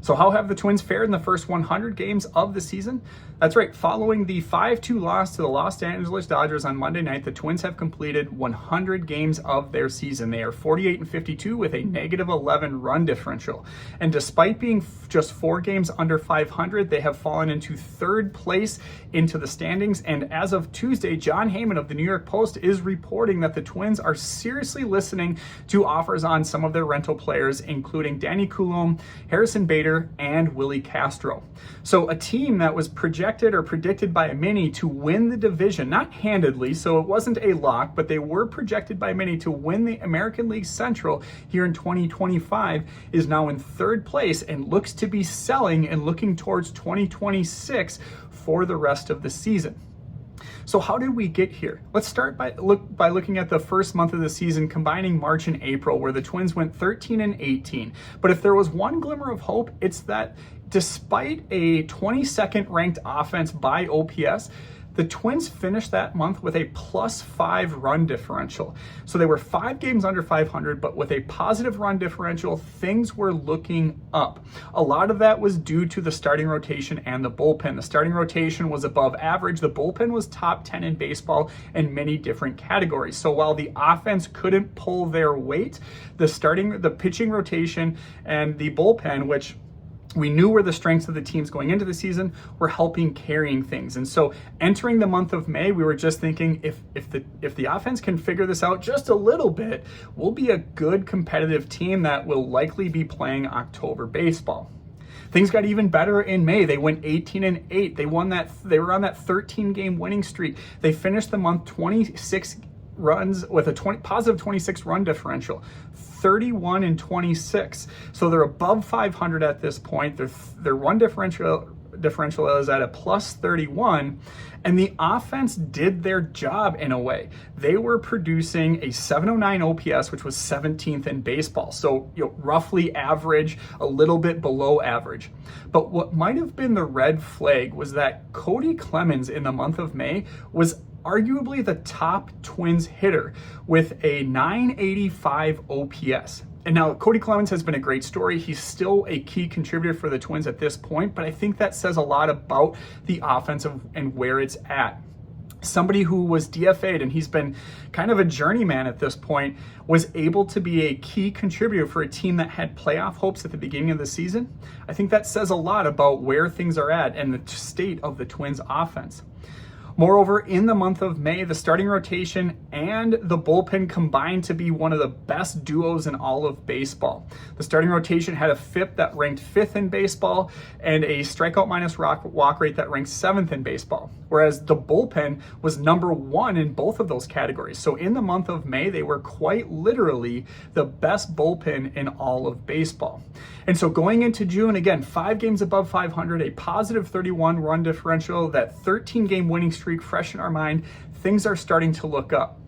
So how have the Twins fared in the first 100 games of the season? That's right, following the 5-2 loss to the Los Angeles Dodgers on Monday night, the Twins have completed 100 games of their season. They are 48-52 with a -11 run differential. And despite being just 4 games under 500, they have fallen into third place into the standings. And as of Tuesday, Jon Heyman of the New York Post is reporting that the Twins are seriously listening to offers on some of their rental players, including Danny Coulombe, Harrison Bader, and Willie Castro. So a team that was projected or predicted by many to win the division, not handedly, so it wasn't a lock, but they were projected by many to win the American League Central here in 2025, is now in third place and looks to be selling and looking towards 2026 for the rest of the season. So how did we get here? Let's start by looking at the first month of the season, combining March and April, where the Twins went 13-18. But if there was one glimmer of hope, it's that despite a 22nd ranked offense by OPS, the Twins finished that month with a +5 run differential. So they were 5 games under 500, but with a positive run differential, things were looking up. A lot of that was due to the starting rotation and the bullpen. The starting rotation was above average. The bullpen was top 10 in baseball in many different categories. So while the offense couldn't pull their weight, the pitching rotation and the bullpen, which we knew were the strengths of the teams going into the season, were helping carrying things. And so entering the month of May, we were just thinking if the offense can figure this out just a little bit, we'll be a good competitive team that will likely be playing October baseball. Things got even better in May. They went 18-8. They were on that 13-game winning streak. They finished the month 26 runs with a positive 26 run differential, 31-26. So they're above 500 at this point. Their run differential is at a +31, and the offense did their job in a way. They were producing a 709 OPS, which was 17th in baseball. So roughly average, a little bit below average. But what might have been the red flag was that Cody Clemens in the month of May was arguably the top Twins hitter with a 985 OPS. And now Cody Clemens has been a great story. He's still a key contributor for the Twins at this point, but I think that says a lot about the offensive and where it's at. Somebody who was DFA'd, and he's been kind of a journeyman at this point, was able to be a key contributor for a team that had playoff hopes at the beginning of the season. I think that says a lot about where things are at and the state of the Twins offense. Moreover, in the month of May, the starting rotation and the bullpen combined to be one of the best duos in all of baseball. The starting rotation had a FIP that ranked 5th in baseball and a strikeout minus walk rate that ranked 7th in baseball, whereas the bullpen was number 1 in both of those categories. So in the month of May, they were quite literally the best bullpen in all of baseball. And so going into June, again, 5 games above 500, a positive 31 run differential, that 13-game winning streak fresh in our mind, things are starting to look up.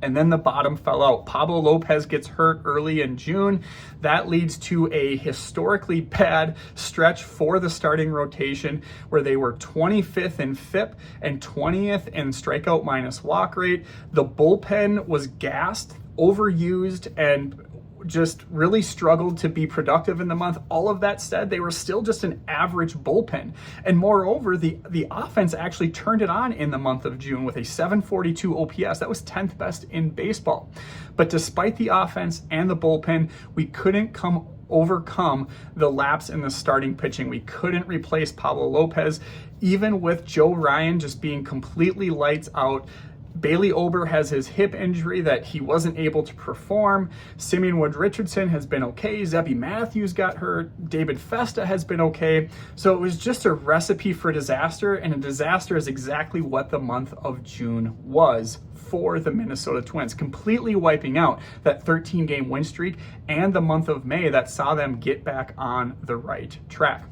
And then the bottom fell out. Pablo Lopez gets hurt early in June. That leads to a historically bad stretch for the starting rotation, where they were 25th in FIP and 20th in strikeout minus walk rate. The bullpen was gassed, overused, and just really struggled to be productive in the month. All of that said, they were still just an average bullpen. And moreover, the offense actually turned it on in the month of June with a 742 OPS. That was 10th best in baseball. But despite the offense and the bullpen, we couldn't overcome the lapse in the starting pitching. We couldn't replace Pablo Lopez, even with Joe Ryan just being completely lights out. Bailey Ober has his hip injury that he wasn't able to perform. Simeon Wood Richardson has been okay. Zebby Matthews got hurt. David Festa has been okay. So it was just a recipe for disaster, and a disaster is exactly what the month of June was for the Minnesota Twins, completely wiping out that 13-game win streak and the month of May that saw them get back on the right track.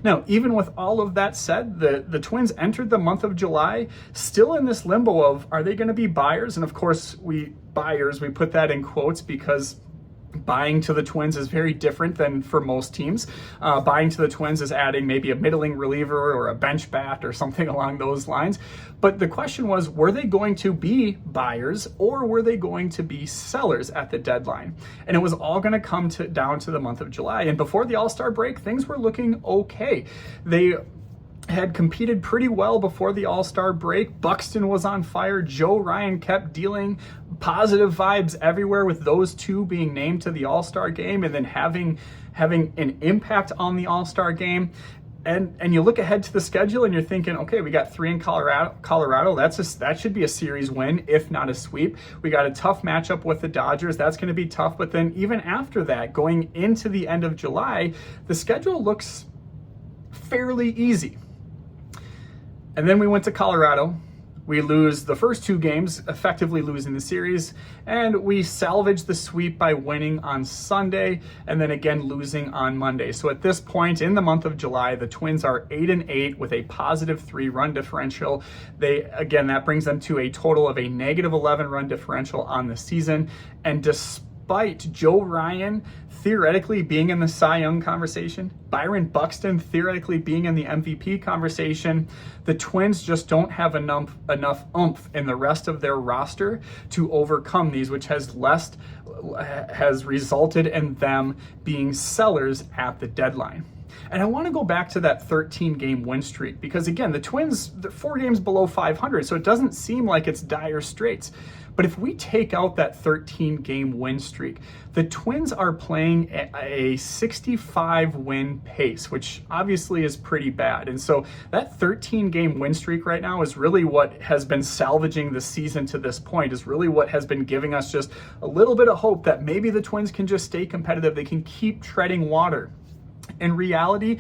Now, even with all of that said, the Twins entered the month of July still in this limbo of, are they going to be buyers? And of course, we put that in quotes because Buying to the Twins is very different than for most teams. Buying to the Twins is adding maybe a middling reliever or a bench bat or something along those lines. But the question was, were they going to be buyers or were they going to be sellers at the deadline? And it was all going to come down to the month of July. And before the All-Star break, things were looking okay. They had competed pretty well before the All-Star break. Buxton was on fire. Joe Ryan kept dealing positive vibes everywhere, with those two being named to the All-Star game and then having an impact on the All-Star game. And you look ahead to the schedule and you're thinking, okay, we got 3 in Colorado. That should be a series win, if not a sweep. We got a tough matchup with the Dodgers. That's going to be tough. But then even after that, going into the end of July, the schedule looks fairly easy. And then we went to Colorado. We lose the first 2 games, effectively losing the series, and we salvaged the sweep by winning on Sunday and then again losing on Monday. So at this point in the month of July, the Twins are 8-8 with a positive 3 run differential. That brings them to a total of a negative 11 run differential on the season. And despite Joe Ryan theoretically being in the Cy Young conversation, Byron Buxton theoretically being in the MVP conversation, the Twins just don't have enough oomph in the rest of their roster to overcome these, which has resulted in them being sellers at the deadline. And I want to go back to that 13-game win streak because, again, the Twins, they're 4 games below 500, so it doesn't seem like it's dire straits. But if we take out that 13-game win streak, the Twins are playing a 65-win pace, which obviously is pretty bad. And so that 13-game win streak right now is really what has been salvaging the season to this point, is really what has been giving us just a little bit of hope that maybe the Twins can just stay competitive. They can keep treading water. In reality,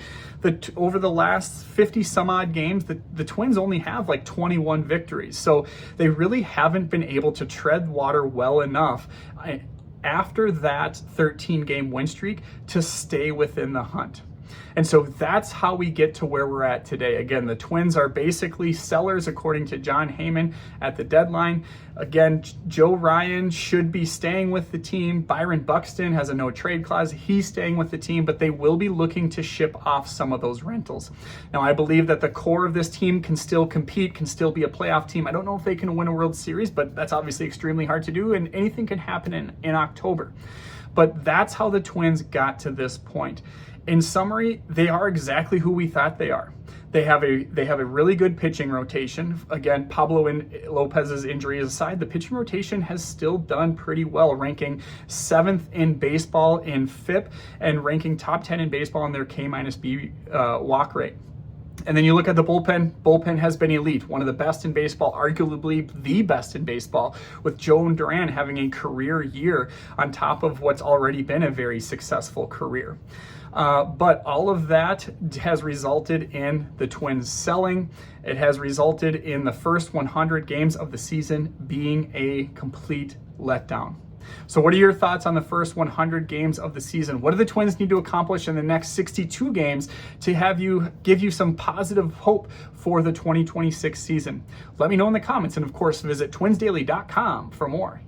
over the last 50 some odd games, the Twins only have like 21 victories. So they really haven't been able to tread water well enough after that 13-game win streak to stay within the hunt. And so that's how we get to where we're at today. Again, the Twins are basically sellers according to Jon Heyman at the deadline. Again, Joe Ryan should be staying with the team. Byron Buxton has a no trade clause. He's staying with the team, but they will be looking to ship off some of those rentals. Now, I believe that the core of this team can still compete, can still be a playoff team. I don't know if they can win a World Series, but that's obviously extremely hard to do, and anything can happen in October. But that's how the Twins got to this point. In summary, they are exactly who we thought they are. They have a really good pitching rotation. Again, Pablo Lopez's injury aside, the pitching rotation has still done pretty well, ranking 7th in baseball in FIP and ranking top 10 in baseball in their K-B walk rate. And then you look at the bullpen. Bullpen has been elite, one of the best in baseball, arguably the best in baseball, with Joe Duran having a career year on top of what's already been a very successful career. But all of that has resulted in the Twins selling. It has resulted in the first 100 games of the season being a complete letdown. So what are your thoughts on the first 100 games of the season? What do the Twins need to accomplish in the next 62 games to give you some positive hope for the 2026 season? Let me know in the comments, and of course, visit twinsdaily.com for more.